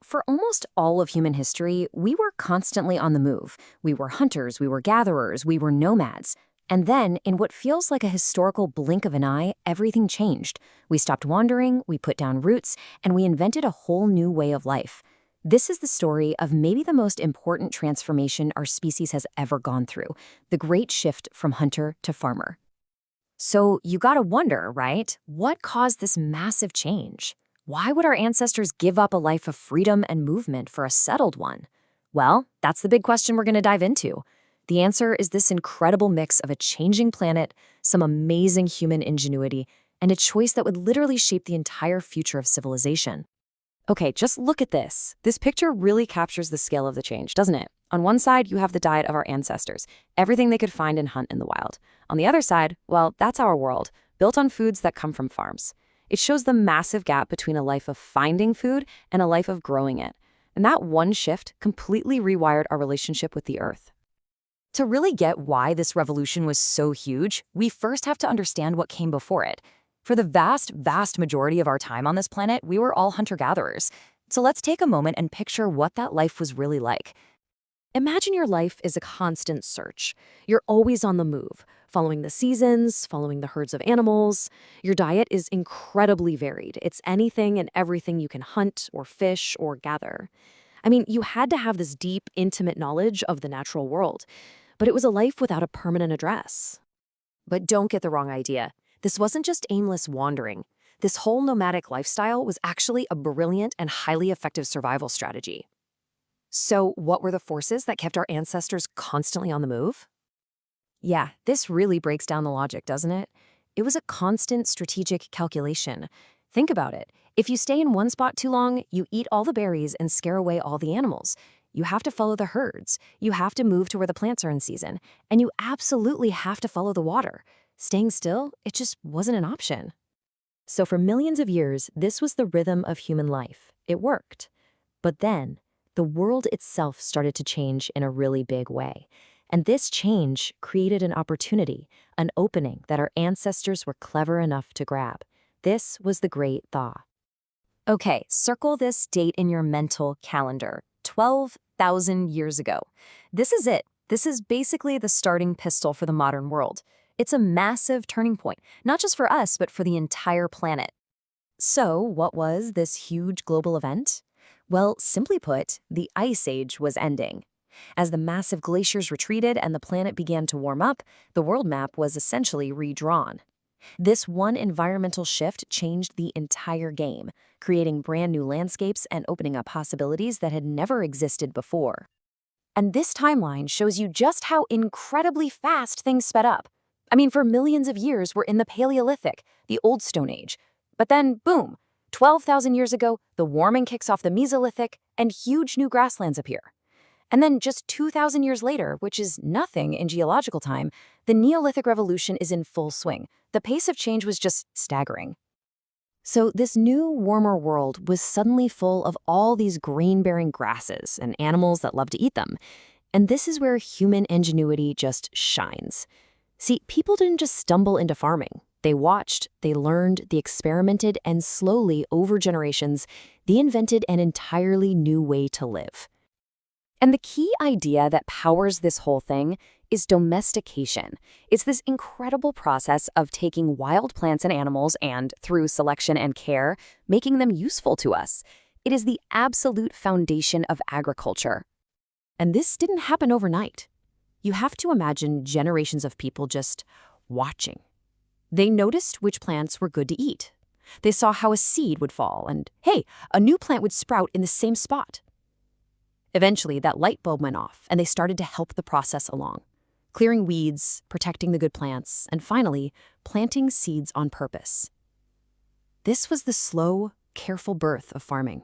For almost all of human history, we were constantly on the move. We were hunters, we were gatherers, we were nomads. And then, in what feels like a historical blink of an eye, everything changed. We stopped wandering, we put down roots, and we invented a whole new way of life. This is the story of maybe the most important transformation our species has ever gone through, the great shift from hunter to farmer. So you gotta wonder, right? What caused this massive change? Why would our ancestors give up a life of freedom and movement for a settled one? Well, that's the big question we're gonna dive into. The answer is this incredible mix of a changing planet, some amazing human ingenuity, and a choice that would literally shape the entire future of civilization. Okay, just look at this. This picture really captures the scale of the change, doesn't it? On one side, you have the diet of our ancestors, everything they could find and hunt in the wild. On the other side, well, that's our world, built on foods that come from farms. It shows the massive gap between a life of finding food and a life of growing it. And that one shift completely rewired our relationship with the earth. To really get why this revolution was so huge, we first have to understand what came before it. For the vast majority of our time on this planet, we were all hunter-gatherers. So let's take a moment and picture what that life was really like. Imagine your life is a constant search. You're always on the move, following the seasons, following the herds of animals. Your diet is incredibly varied. It's anything and everything you can hunt or fish or gather. I mean, you had to have this deep, intimate knowledge of the natural world, but it was a life without a permanent address. But don't get the wrong idea. This wasn't just aimless wandering. This whole nomadic lifestyle was actually a brilliant and highly effective survival strategy. So what were the forces that kept our ancestors constantly on the move? Yeah, this really breaks down the logic, doesn't it? It was a constant strategic calculation. Think about it. If you stay in one spot too long, you eat all the berries and scare away all the animals. You have to follow the herds. You have to move to where the plants are in season. And you absolutely have to follow the water. Staying still, it just wasn't an option. So for millions of years, this was the rhythm of human life. It worked. But then, the world itself started to change in a really big way. And this change created an opportunity, an opening that our ancestors were clever enough to grab. This was the Great Thaw. Okay, circle this date in your mental calendar. 12,000 years ago. This is it. This is basically the starting pistol for the modern world. It's a massive turning point, not just for us, but for the entire planet. So, what was this huge global event? Well, simply put, the Ice Age was ending. As the massive glaciers retreated and the planet began to warm up, the world map was essentially redrawn. This one environmental shift changed the entire game, creating brand new landscapes and opening up possibilities that had never existed before. And this timeline shows you just how incredibly fast things sped up. I mean, for millions of years, we're in the Paleolithic, the Old Stone Age. But then, boom, 12,000 years ago, the warming kicks off the Mesolithic, and huge new grasslands appear. And then just 2,000 years later, which is nothing in geological time, the Neolithic Revolution is in full swing. The pace of change was just staggering. So this new, warmer world was suddenly full of all these grain-bearing grasses and animals that love to eat them. And this is where human ingenuity just shines. See, people didn't just stumble into farming. They watched, they learned, they experimented, and slowly, over generations, they invented an entirely new way to live. And the key idea that powers this whole thing is domestication. It's this incredible process of taking wild plants and animals and, through selection and care, making them useful to us. It is the absolute foundation of agriculture. And this didn't happen overnight. You have to imagine generations of people just watching. They noticed which plants were good to eat. They saw how a seed would fall and, hey, a new plant would sprout in the same spot. Eventually, that light bulb went off, and they started to help the process along, clearing weeds, protecting the good plants, and finally, planting seeds on purpose. This was the slow, careful birth of farming.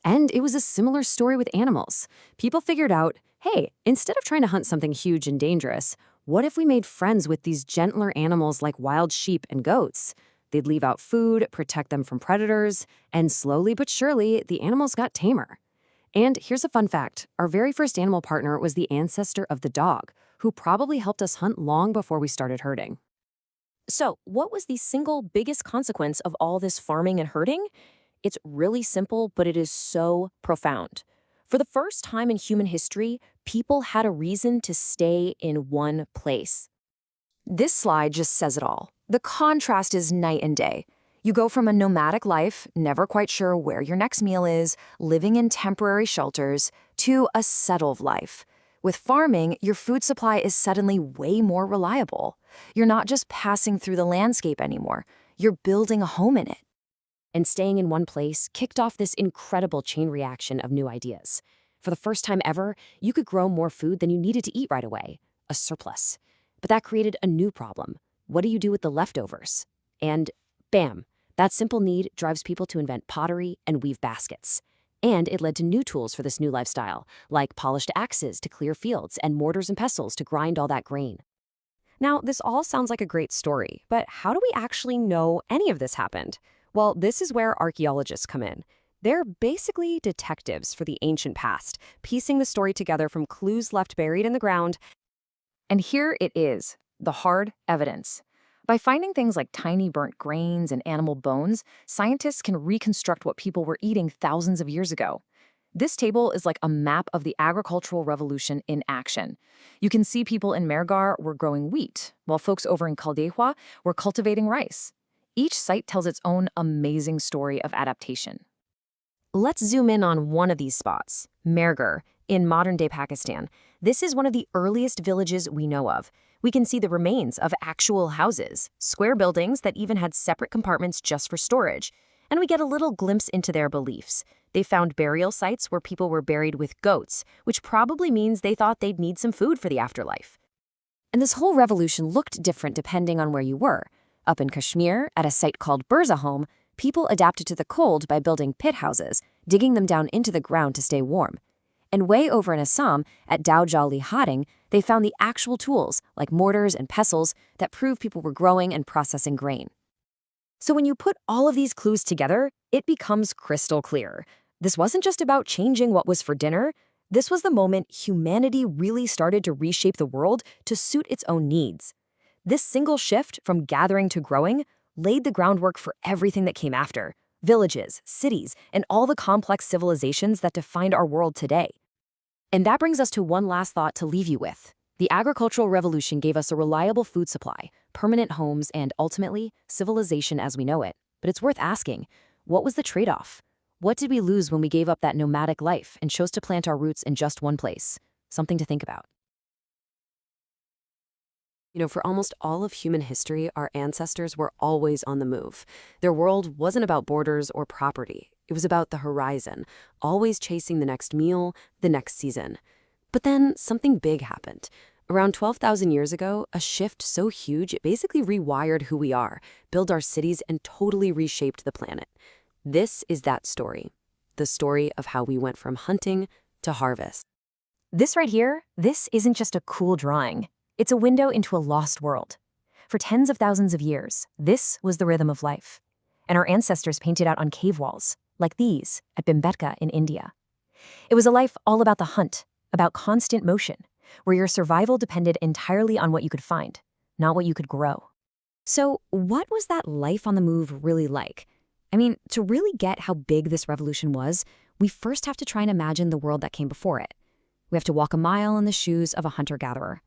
And it was a similar story with animals. People figured out, hey, instead of trying to hunt something huge and dangerous, what if we made friends with these gentler animals like wild sheep and goats? They'd leave out food, protect them from predators, and slowly but surely, the animals got tamer. And here's a fun fact. Our very first animal partner was the ancestor of the dog, who probably helped us hunt long before we started herding. So, what was the single biggest consequence of all this farming and herding? It's really simple, but it is so profound. For the first time in human history, people had a reason to stay in one place. This slide just says it all. The contrast is night and day. You go from a nomadic life, never quite sure where your next meal is, living in temporary shelters, to a settled life. With farming, your food supply is suddenly way more reliable. You're not just passing through the landscape anymore. You're building a home in it. And staying in one place kicked off this incredible chain reaction of new ideas. For the first time ever, you could grow more food than you needed to eat right away, a surplus. But that created a new problem. What do you do with the leftovers? And bam, that simple need drives people to invent pottery and weave baskets. And it led to new tools for this new lifestyle, like polished axes to clear fields and mortars and pestles to grind all that grain. Now, this all sounds like a great story, but how do we actually know any of this happened? Well, this is where archaeologists come in. They're basically detectives for the ancient past, piecing the story together from clues left buried in the ground. And here it is, the hard evidence. By finding things like tiny burnt grains and animal bones, scientists can reconstruct what people were eating thousands of years ago. This table is like a map of the agricultural revolution in action. You can see people in Mergar were growing wheat, while folks over in Caldeja were cultivating rice. Each site tells its own amazing story of adaptation. Let's zoom in on one of these spots, Mergar, in modern-day Pakistan. This is one of the earliest villages we know of. We can see the remains of actual houses, square buildings that even had separate compartments just for storage. And we get a little glimpse into their beliefs. They found burial sites where people were buried with goats, which probably means they thought they'd need some food for the afterlife. And this whole revolution looked different depending on where you were. Up in Kashmir, at a site called Burzahom, people adapted to the cold by building pit houses, digging them down into the ground to stay warm. And way over in Assam, at Daujali Haring, they found the actual tools, like mortars and pestles, that prove people were growing and processing grain. So when you put all of these clues together, it becomes crystal clear. This wasn't just about changing what was for dinner. This was the moment humanity really started to reshape the world to suit its own needs. This single shift from gathering to growing laid the groundwork for everything that came after: villages, cities, and all the complex civilizations that defined our world today. And that brings us to one last thought to leave you with. The agricultural revolution gave us a reliable food supply, permanent homes, and ultimately, civilization as we know it. But it's worth asking, what was the trade-off? What did we lose when we gave up that nomadic life and chose to plant our roots in just one place? Something to think about. For almost all of human history, our ancestors were always on the move. Their world wasn't about borders or property. It was about the horizon, always chasing the next meal, the next season. But then something big happened. Around 12,000 years ago, a shift so huge it basically rewired who we are, built our cities, and totally reshaped the planet. This is that story. The story of how we went from hunting to harvest. This right here, this isn't just a cool drawing. It's a window into a lost world. For tens of thousands of years, this was the rhythm of life. And our ancestors painted out on cave walls, like these at Bhimbetka in India. It was a life all about the hunt, about constant motion, where your survival depended entirely on what you could find, not what you could grow. So what was that life on the move really like? I mean, to really get how big this revolution was, we first have to try and imagine the world that came before it. We have to walk a mile in the shoes of a hunter-gatherer.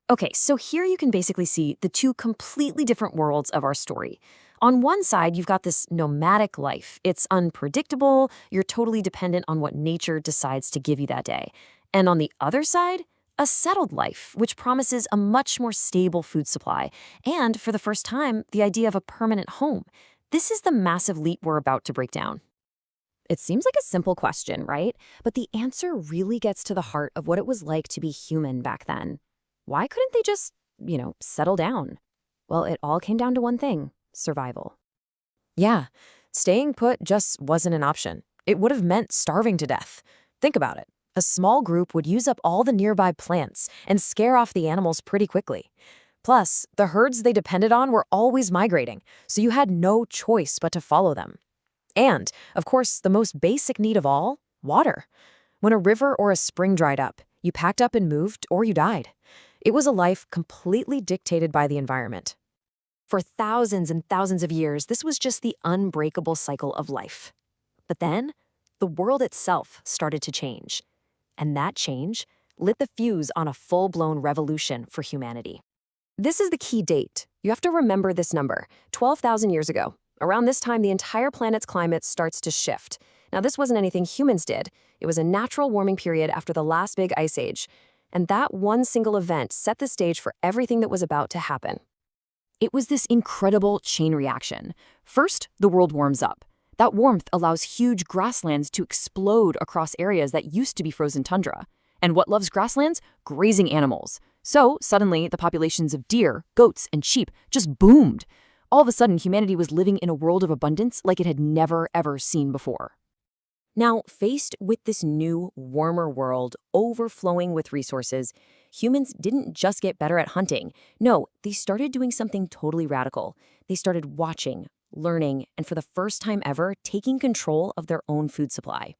Okay, so here you can basically see the two completely different worlds of our story. On one side, you've got this nomadic life. It's unpredictable. You're totally dependent on what nature decides to give you that day. And on the other side, a settled life, which promises a much more stable food supply. And for the first time, the idea of a permanent home. This is the massive leap we're about to break down. It seems like a simple question, right? But the answer really gets to the heart of what it was like to be human back then. Why couldn't they just, settle down? Well, it all came down to one thing: survival. Yeah, staying put just wasn't an option. It would have meant starving to death. Think about it. A small group would use up all the nearby plants and scare off the animals pretty quickly. Plus, the herds they depended on were always migrating, so you had no choice but to follow them. And, of course, the most basic need of all, water. When a river or a spring dried up, you packed up and moved, or you died. It was a life completely dictated by the environment. For thousands and thousands of years, this was just the unbreakable cycle of life. But then, the world itself started to change. And that change lit the fuse on a full-blown revolution for humanity. This is the key date. You have to remember this number, 12,000 years ago. Around this time, the entire planet's climate starts to shift. Now, this wasn't anything humans did. It was a natural warming period after the last big ice age. And that one single event set the stage for everything that was about to happen. It was this incredible chain reaction. First, the world warms up. That warmth allows huge grasslands to explode across areas that used to be frozen tundra. And what loves grasslands? Grazing animals. So, suddenly, the populations of deer, goats, and sheep just boomed. All of a sudden, humanity was living in a world of abundance like it had never, ever seen before. Now, faced with this new, warmer world overflowing with resources, humans didn't just get better at hunting. No, they started doing something totally radical. They started watching, learning, and for the first time ever, taking control of their own food supply.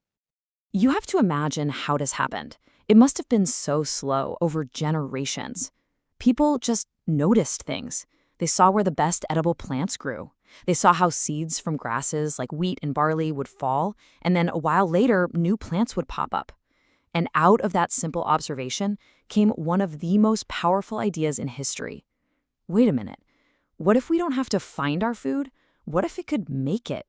You have to imagine how this happened. It must have been so slow over generations. People just noticed things. They saw where the best edible plants grew. They saw how seeds from grasses like wheat and barley would fall, and then a while later, new plants would pop up. And out of that simple observation came one of the most powerful ideas in history. Wait a minute. What if we don't have to find our food? What if it could make it?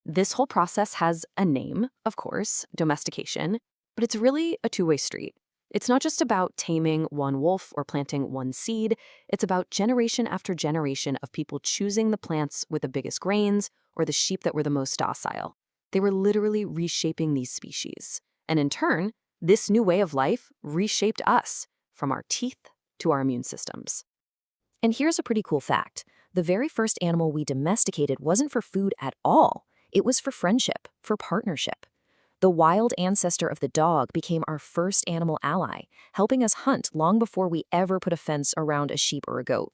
This whole process has a name, of course, domestication, but it's really a two-way street. It's not just about taming one wolf or planting one seed. It's about generation after generation of people choosing the plants with the biggest grains or the sheep that were the most docile. They were literally reshaping these species. And in turn, this new way of life reshaped us, from our teeth to our immune systems. And here's a pretty cool fact. The very first animal we domesticated wasn't for food at all. It was for friendship, for partnership. The wild ancestor of the dog became our first animal ally, helping us hunt long before we ever put a fence around a sheep or a goat.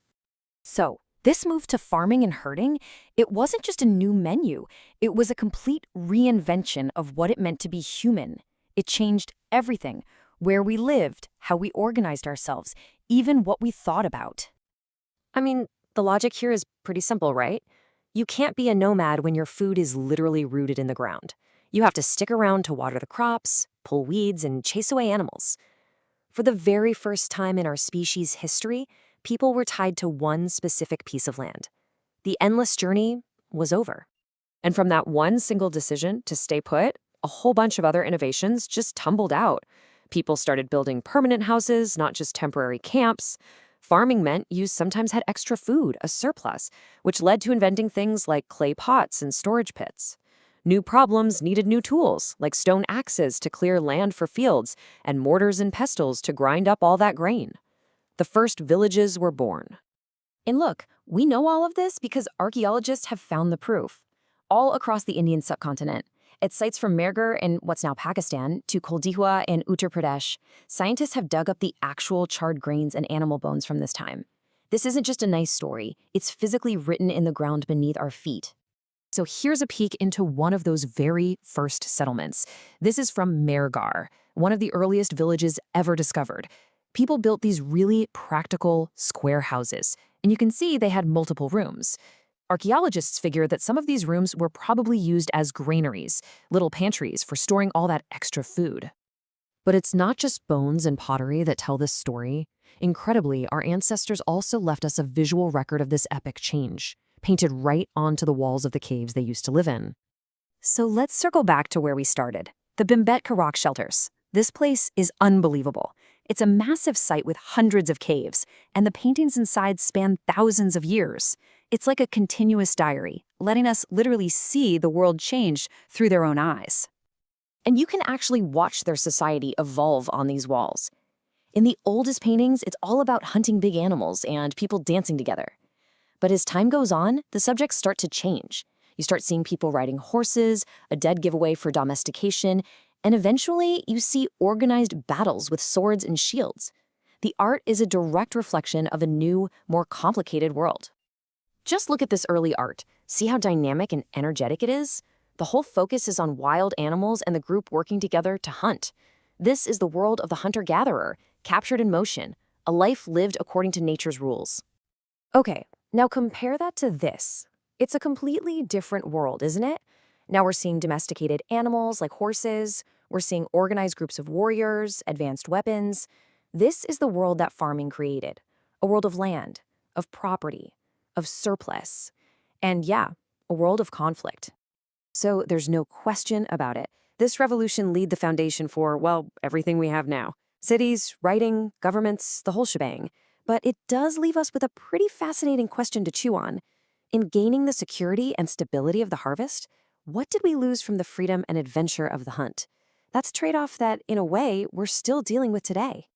So, this move to farming and herding, it wasn't just a new menu. It was a complete reinvention of what it meant to be human. It changed everything, where we lived, how we organized ourselves, even what we thought about. I mean, the logic here is pretty simple, right? You can't be a nomad when your food is literally rooted in the ground. You have to stick around to water the crops, pull weeds, and chase away animals. For the very first time in our species' history, people were tied to one specific piece of land. The endless journey was over. And from that one single decision to stay put, a whole bunch of other innovations just tumbled out. People started building permanent houses, not just temporary camps. Farming meant you sometimes had extra food, a surplus, which led to inventing things like clay pots and storage pits. New problems needed new tools, like stone axes to clear land for fields, and mortars and pestles to grind up all that grain. The first villages were born. And look, we know all of this because archaeologists have found the proof. All across the Indian subcontinent, at sites from Mehrgarh in what's now Pakistan to Koldihua in Uttar Pradesh, scientists have dug up the actual charred grains and animal bones from this time. This isn't just a nice story, it's physically written in the ground beneath our feet. So here's a peek into one of those very first settlements. This is from Mehrgarh, one of the earliest villages ever discovered. People built these really practical square houses, and you can see they had multiple rooms. Archaeologists figure that some of these rooms were probably used as granaries, little pantries for storing all that extra food. But it's not just bones and pottery that tell this story. Incredibly, our ancestors also left us a visual record of this epic change, painted right onto the walls of the caves they used to live in. So let's circle back to where we started, the Bhimbetka rock shelters. This place is unbelievable. It's a massive site with hundreds of caves, and the paintings inside span thousands of years. It's like a continuous diary, letting us literally see the world change through their own eyes. And you can actually watch their society evolve on these walls. In the oldest paintings, it's all about hunting big animals and people dancing together. But as time goes on, the subjects start to change. You start seeing people riding horses, a dead giveaway for domestication, and eventually you see organized battles with swords and shields. The art is a direct reflection of a new, more complicated world. Just look at this early art. See how dynamic and energetic it is? The whole focus is on wild animals and the group working together to hunt. This is the world of the hunter-gatherer, captured in motion, a life lived according to nature's rules. Okay, now compare that to this. It's a completely different world, isn't it? Now we're seeing domesticated animals like horses. We're seeing organized groups of warriors, advanced weapons. This is the world that farming created. A world of land, of property, of surplus. And yeah, a world of conflict. So there's no question about it. This revolution laid the foundation for, well, everything we have now. Cities, writing, governments, the whole shebang. But it does leave us with a pretty fascinating question to chew on. In gaining the security and stability of the harvest, what did we lose from the freedom and adventure of the hunt? That's a trade-off that, in a way, we're still dealing with today.